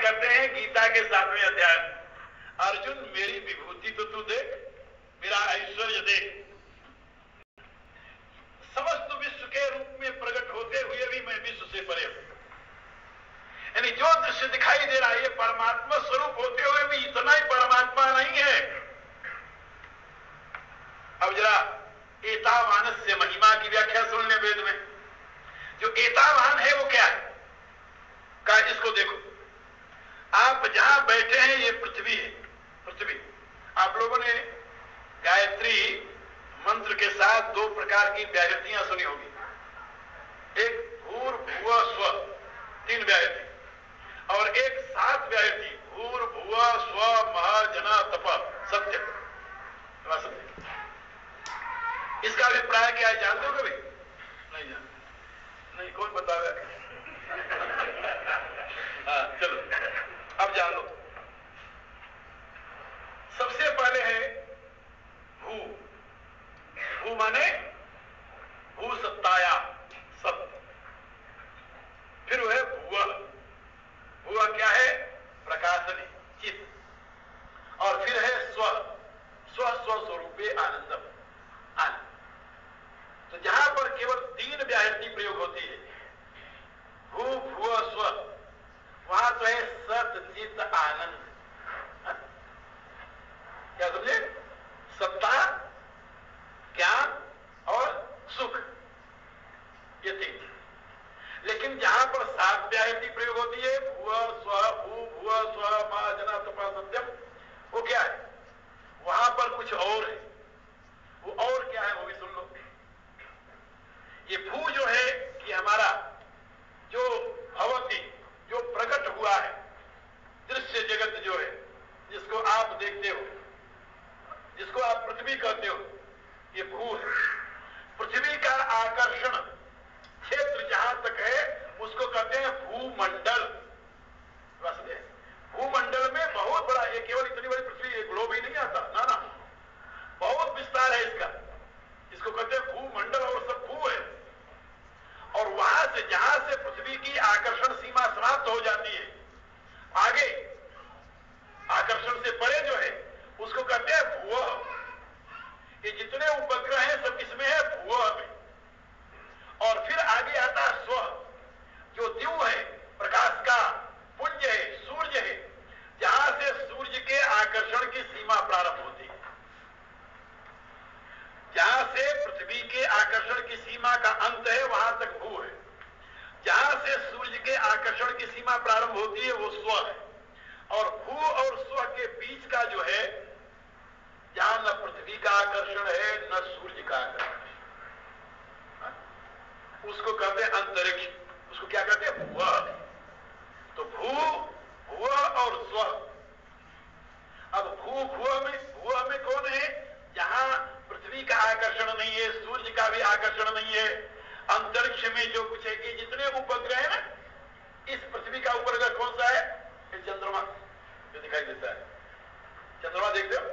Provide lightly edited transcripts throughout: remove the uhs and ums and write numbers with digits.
कहते हैं गीता के 7वें अध्याय, अर्जुन मेरी विभूति तो तू देख, मेरा ऐश्वर्य देख, समस्त विश्व के रूप में प्रकट होते हुए भी मैं विश्व से परे हूं। यानी जो दृश्य दिखाई दे रहा है ये परमात्मा स्वरूप होते हुए भी इतना ही परमात्मा नहीं है। अब जरा एतावानस्य महिमा की व्याख्या सुन ले। वेद में जो एतावान है वो क्या है? का इसको देखो, आप जहां बैठे हैं ये पृथ्वी है। पृथ्वी, आप लोगों ने गायत्री मंत्र के साथ 2 प्रकार की व्याहृतियां सुनी होगी, एक भूर भुव स्व 3 व्याहृति, और एक 7 व्याहृति भूर भुव स्व महा जना तप सत्य। इसका अभिप्राय क्या है जानते हो कभी? नहीं जानते? नहीं, कौन बतावे? हाँ चलो अब जान लो। सबसे पहले है भू। भू माने भू सत्ताया, सत्य। फिर वो है भुआ। भुआ क्या है? प्रकाशनी, चित्त। और फिर है स्व। स्व स्वरूपे आनंदम, आनंद। तो जहां पर केवल 3 व्याहृति प्रयोग होती है, भू भुव स्व, वहां तो है सत चित्त आनंद। क्या समझे? सत्ता, ज्ञान और सुख, ये 3। लेकिन जहां पर 7 व्याहृति प्रयोग होती है, भुव स्व भू भुव स्व महा जना तपा सत्यम, वो क्या है? वहां पर कुछ और है। वो और क्या है वो भी सुन लो। ये भू जो है कि हमारा जो भवती, जो प्रकट हुआ है दृश्य जगत जो है, जिसको आप देखते हो, जिसको आप पृथ्वी कहते हो, ये भू है। पृथ्वी का आकर्षण क्षेत्र जहां तक है उसको कहते हैं भूमंडल। भूमंडल में बहुत बड़ा, ये केवल इतनी बड़ी पृथ्वी, ये ग्लोब ही नहीं आता ना, ना, बहुत विस्तार है इसका। इसको कहते हैं भूमंडल, और सब भू है। और वहां से, जहां से पृथ्वी की आकर्षण सीमा समाप्त हो जाती है, आगे आकर्षण से परे जो है उसको कहते हैं भूव। ये जितने उपग्रह हैं सब किसमें है? भूव में। और फिर आगे आता है स्व, जो द्यू है, प्रकाश का पुंज है, सूर्य है, जहां से सूर्य के आकर्षण की सीमा प्रारंभ होती है। जहां से पृथ्वी के आकर्षण की सीमा का अंत है वहां तक भू है। जहां से सूर्य के आकर्षण की सीमा प्रारंभ होती है वो स्व है। और भू और स्व के बीच का जो है, जहां न पृथ्वी का आकर्षण है न सूर्य का आकर्षण है, उसको कहते हैं अंतरिक्ष। उसको क्या कहते हैं? भुव। तो भू, भुव और स्व। अब भू भुव में कौन है? जहां पृथ्वी का आकर्षण नहीं है, सूर्य का भी आकर्षण नहीं है। अंतरिक्ष में जो कुछ है कि जितने उपग्रह है ना, इस पृथ्वी का उपग्रह कौन सा है? चंद्रमा जो दिखाई देता है, चंद्रमा देखते हो,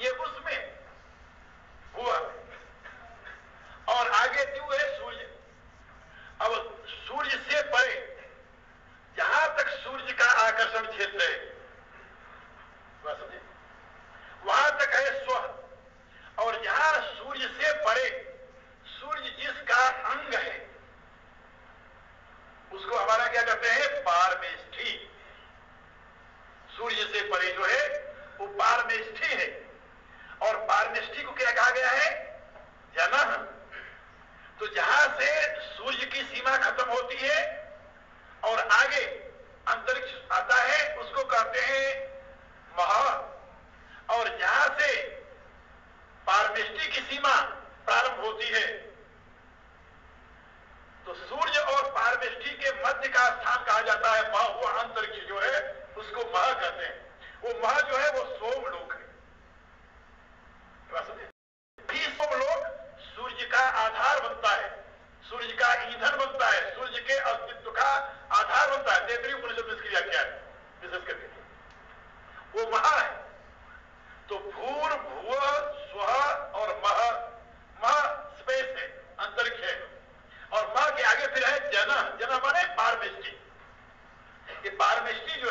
ये उसमें हुआ। और आगे द्यू है सूर्य। अब सूर्य से परे जहां तक सूर्य का आकर्षण क्षेत्र है वहां तक है स्व। और जहां सूर्य से परे, सूर्य जिसका अंग है उसको हमारा क्या कहते हैं? पारमेष्ठी। सूर्य से परे जो है वो पारमेष्ठी है। और पारमेष्ठी को क्या कहा गया है? जनः। तो जहां से सूर्य की सीमा खत्म होती है और आगे अंतरिक्ष आता है उसको कहते हैं महा। और जहां से पारमेष्ठी की सीमा प्रारंभ होती है, तो सूर्य और पारमेष्ठी के मध्य का स्थान कहा जाता है महा। वो अंतरिक्ष जो है उसको महा कहते हैं। वो महा जो है वो सोमलोक है। सोमलोक सूर्य का आधार बनता है, सूर्य का ईंधन बनता है, सूर्य के अस्तित्व का आधार बनता है। तैतरीय उपनिषद में इसकी व्याख्या है विशेष करके, वो महा है। तो भूर भुव स्व और मह। मह स्पेस है, अंतरिक्ष है। और मह के आगे फिर है जन। जन माने पारमेष्ठी। ये पारमेष्ठी जो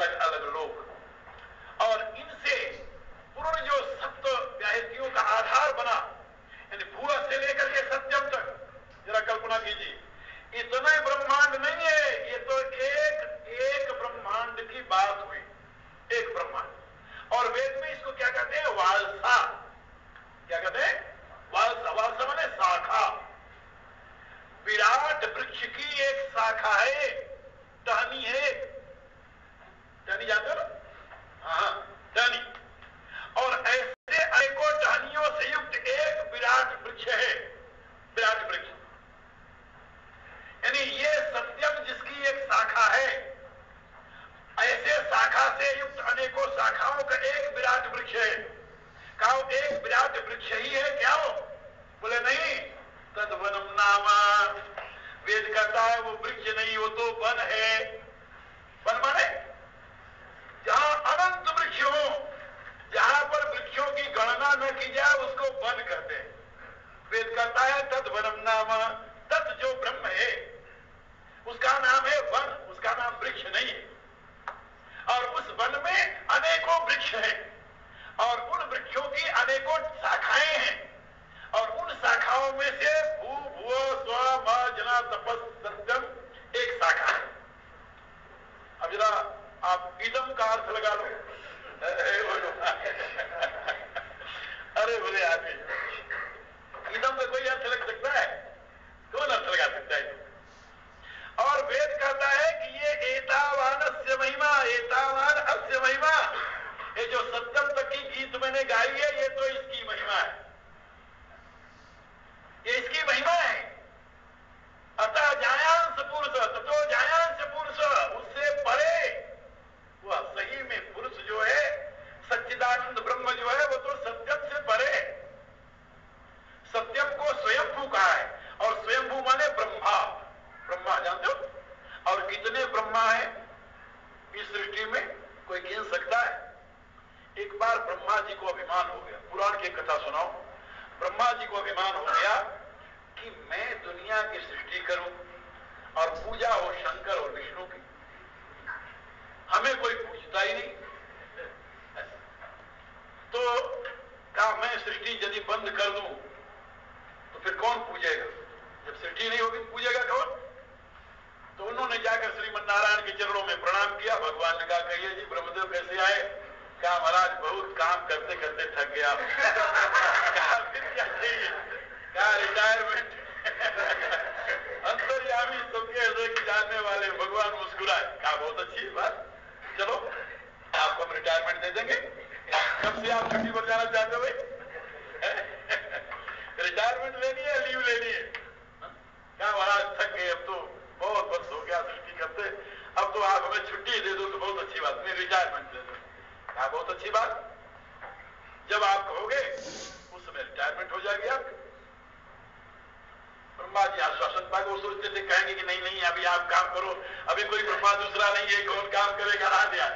अलग अलग लोक। और इनसे पूर्ण जो सप्त व्याहृतियों का आधार बना, यानी भुआ से लेकर के सत्यम तक, जरा कल्पना कीजिए, इतना ब्रह्मांड नहीं है, ये तो एक ब्रह्मांड की बात हुई, एक ब्रह्मांड। और वेद में इसको क्या कहते हैं? वालसा। क्या कहते हैं? वालसा। वालसा माने शाखा। विराट वृक्ष की एक शाखा है, टहनी है। टहनी जानते हो? हाँ, टहनी। और ऐसे अनेकों टहनियों से युक्त एक विराट वृक्ष है, विराट वृक्ष। यानी ये सत्यम जिसकी एक शाखा है, ऐसे शाखा से युक्त अनेकों शाखाओं का एक विराट वृक्ष है। क्या वो एक विराट वृक्ष ही है क्या वो? बोले नहीं, तद वनम नामा। वेद कहता है वो वृक्ष नहीं, वो तो वन है। वन माने जहां अनंत वृक्ष हो, जहां पर वृक्षों की गणना न की जाए उसको वन कहते हैं। वेद कहता है तद वनम नामा, तद जो ब्रह्म है उसका नाम है वन, उसका नाम वृक्ष नहीं है। और उस वन में अनेकों वृक्ष हैं और उन वृक्षों की अनेकों शाखाएं हैं। और उन शाखाओं में से भू भुव स्व म जना तपस सत्यम एक शाखा है। अब जरा आप इदम का अर्थ लगा लो। अरे बोले आदमी, इदम का कोई अर्थ लग सकता है? कौन अर्थ लगा सकता है? और वेद कहता है कि ये एतावानस्य महिमा, एतावान अस्य महिमा, ये जो सत्यम तक की गीत मैंने गाई है, ये तो इसकी महिमा है, ये इसकी महिमा है। अतः जायांश पुरुष, ततो जायांश पुरुष, उससे परे वह सही में पुरुष जो है, सच्चिदानंद ब्रह्म जो है, वो तो सत्यम से परे। सत्यम को स्वयंभू कहा है, और स्वयंभू माने ब्रह्मा। ब्रह्मा जानते हो? और कितने ब्रह्मा है इस सृष्टि में, कोई गिन सकता है? एक बार ब्रह्मा जी को अभिमान हो गया, पुराण की कथा सुनाओ। ब्रह्मा जी को अभिमान हो गया कि मैं दुनिया की सृष्टि करूं और पूजा हो शंकर और विष्णु की, हमें कोई पूछता ही नहीं। तो कहा मैं सृष्टि यदि बंद कर दूं तो फिर कौन पूजेगा? जब सृष्टि नहीं होगी तो पूजेगा कौन? तो उन्होंने जाकर श्रीमन नारायण के चरणों में प्रणाम किया। भगवान ने कहा कहिए जी ब्रह्मदेव कैसे आए? कहा महाराज बहुत काम करते करते थक गया। कहा फिर क्या चाहिए? कहा रिटायरमेंट। अंतर्यामी सबके हृदय की जानने वाले भगवान मुस्कुराए। कहा बहुत अच्छी बात, चलो आपको हम रिटायरमेंट दे देंगे। कब से आप छुट्टी पर जाना चाहते हो भाई? रिटायरमेंट लेनी है, लीव लेनी है? क्या महाराज थक गए, अब तो बहुत बस हो गया सृष्टि करते, अब तो आप हमें छुट्टी दे दो तो बहुत अच्छी बात, मैं रिटायरमेंट दे दो। क्या बहुत अच्छी बात, जब आप कहोगे उस समय रिटायरमेंट हो जाएगी आपकी। ब्रह्मा जी आश्वासन पाकर वो सोचते थे कहेंगे कि नहीं नहीं अभी आप काम करो, अभी कोई ब्रह्मा दूसरा नहीं है, कौन काम करेगा? आ दिया।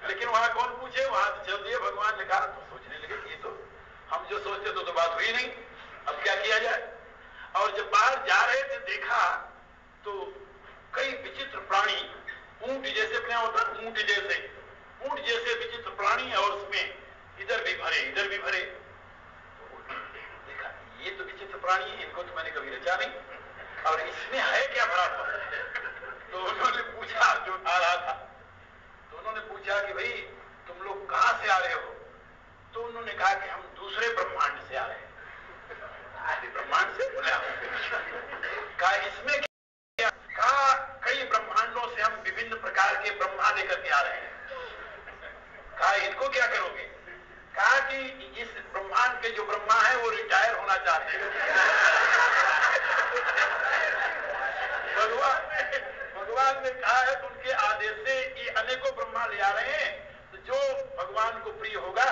लेकिन वहां कौन पूछे, वहां से चल दिए। भगवान ने कहा, तो सोचने लगे ये तो हम जो सोचते तो बात हुई नहीं, अब क्या किया जाए? और जब बाहर जा रहे थे देखा तो कई विचित्र प्राणी, ऊंट जैसे क्या होता, ऊंट जैसे विचित्र प्राणी, और उसमें इधर भी भरे इधर भी भरे। देखा ये तो विचित्र प्राणी है, इनको तो मैंने कभी रचा नहीं, और इसमें है क्या भरा था? तो उन्होंने पूछा, जो आ रहा था, तो उन्होंने पूछा कि भाई तुम लोग कहां से आ रहे हो? तो उन्होंने कहा कि हम दूसरे ब्रह्मांड से आ रहे हैं। ब्रह्मांड से? बोले कहा इसमें क्या? कहा कई ब्रह्मांडों से हम विभिन्न प्रकार के ब्रह्मा लेकर के आ रहे हैं। कहा इनको क्या करोगे? कहा कि इस ब्रह्मांड के जो ब्रह्मा है वो रिटायर होना चाहते हैं। भगवान ने कहा है तो उनके आदेश से ये अनेकों ब्रह्मा ले आ रहे हैं, तो जो भगवान को प्रिय होगा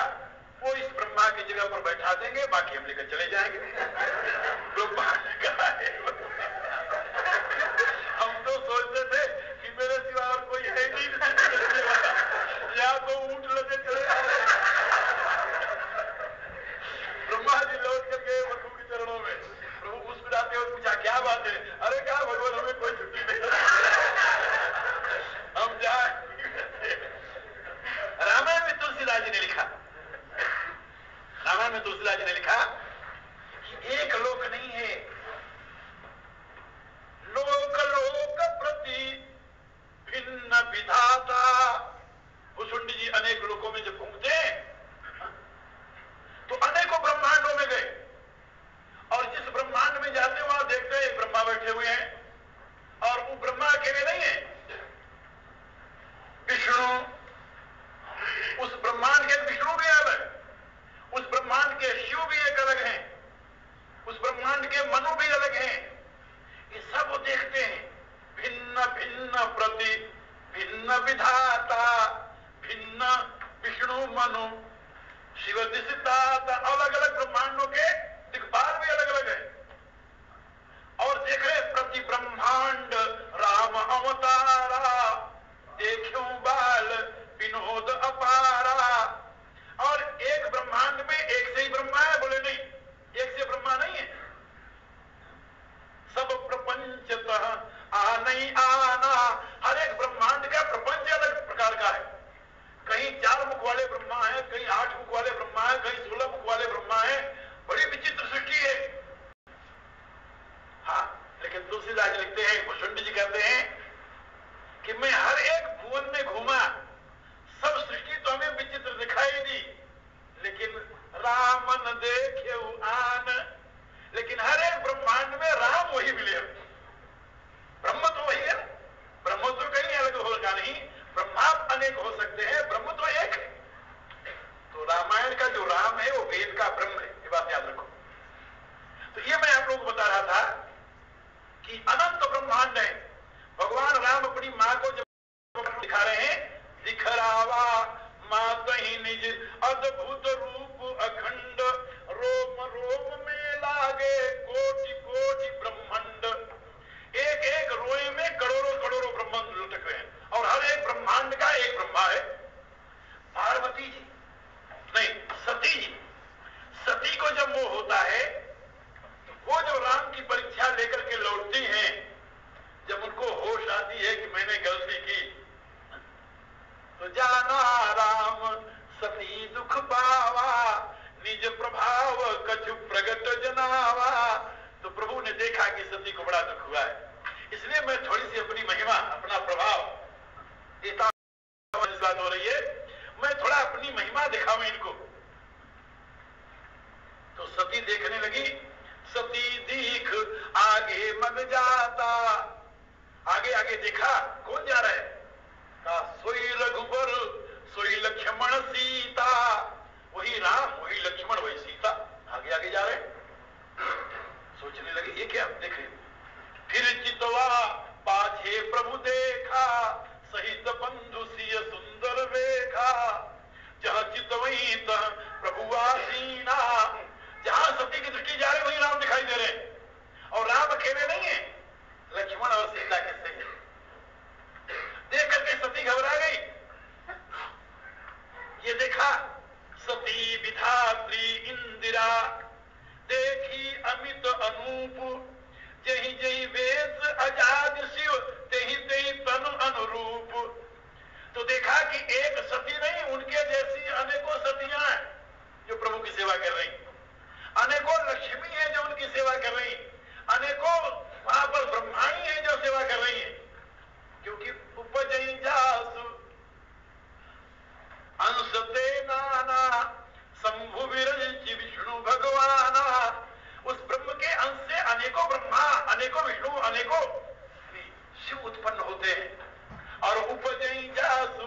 वो इस ब्रह्मा की जगह पर बैठा देंगे, बाकी हम लेकर चले जाएंगे। ब्रह्मा ने कहा है, हम तो सोचते थे कि मेरे सिवा और कोई है नहीं, या तो ऊंट लगे चले। ब्रह्मा जी लौट कर गए प्रभु के चरणों में। प्रभु मुस्कुराते हुए पूछा क्या बात है? अरे कहा भगवान हमें कोई छुट्टी नहीं, हम जाए भिन्न प्रति भिन्न विधाता भिन्न विष्णु मनु शिव दिशता। अलग अलग ब्रह्मांडों के दिक्पाल भी अलग अलग है। और देख रहे प्रति ब्रह्मांड राम अवतारा देखूं बाल विनोद अपारा। और एक ब्रह्मांड में एक से ही ब्रह्मा है, बोले नहीं, एक से ब्रह्मा नहीं है। सब प्रपंचतः आ नहीं आना। हर एक ब्रह्मांड का प्रपंच अलग प्रकार का है। कहीं 4 मुख वाले ब्रह्मा है, कहीं 8 मुख वाले ब्रह्मा है, कहीं 16 मुख वाले ब्रह्मा है। बड़ी विचित्र सृष्टि है। हाँ, लेकिन तुलसीदास लिखते हैं, भुषुंड जी कहते हैं कि मैं हर एक भुवन में घूमा, सब सृष्टि तो हमें विचित्र दिखाई दी, लेकिन राम न देखे आन। लेकिन हर एक ब्रह्मांड में राम वही मिले। ब्रह्म तो वही है, ब्रह्म तो कहीं अलग होगा नहीं। ब्रह्मा अनेक हो सकते हैं, ब्रह्म तो एक है। तो रामायण का जो राम है वो वेद का ब्रह्म है, ये बात याद रखो। तो ये मैं आप लोगों को बता रहा था कि अनंत ब्रह्मांड है। भगवान राम अपनी मां को जब दिखा रहे हैं, दिखरावा मातहि निज अद्भुत रूप अखंड रोम रोम में लागे कोटि कोटि ब्रह्मांड। एक एक रोए में करोड़ों करोड़ों ब्रह्मांड लुटक रहे हैं। और हर एक ब्रह्मांड का एक ब्रह्मा है। पार्वती जी नहीं, सती जी। सती को जब मोह होता है तो वो जब राम की परीक्षा लेकर के लौटती हैं, जब उनको होश आती है कि मैंने गलती की, तो जाना राम सती दुख पावा निज प्रभाव कछु प्रगट जनावा। तो प्रभु ने देखा कि सती को बड़ा दुख हुआ है, इसलिए मैं थोड़ी सी अपनी महिमा, अपना प्रभाव, बात हो रही है, मैं थोड़ा अपनी महिमा दिखाऊं इनको। तो सती देखने लगी। सती दीख आगे मग जाता। आगे आगे देखा, कौन जा रहा है? कहा सोई रघुबर सोई लक्ष्मण सीता। वही राम, वही लक्ष्मण, वही सीता आगे आगे जा रहे। सोचने लगे ये क्या देखे। फिर चितवा पाछे प्रभु देखा सहित बंधु सिय सुंदर देखा। जहां चितवई तह प्रभु आसीना। जहां सती की दृष्टि जा रही वही राम दिखाई दे रहे। और राम अकेले नहीं है, लक्ष्मण और सीता के संग। देख करके सती घबरा गई। ये देखा सती विधात्री इंदिरा देखी अमित अनूप। जही जही वेश आजाद शिव तेही तेही तनु अनुरूप। तो देखा कि एक सती नहीं, उनके जैसी अनेकों सतियां हैं जो प्रभु की सेवा कर रही, अनेकों लक्ष्मी है जो उनकी सेवा कर रही, अनेकों वहां पर ब्रह्माणी है जो सेवा कर रही है। क्योंकि उपजई जासु अंशते नाना शंभु विरंच विष्णु भगवाना। उस ब्रह्म के अंश से अनेकों ब्रह्मा, अनेकों विष्णु, अनेकों शिव उत्पन्न होते हैं। और उपजई जासु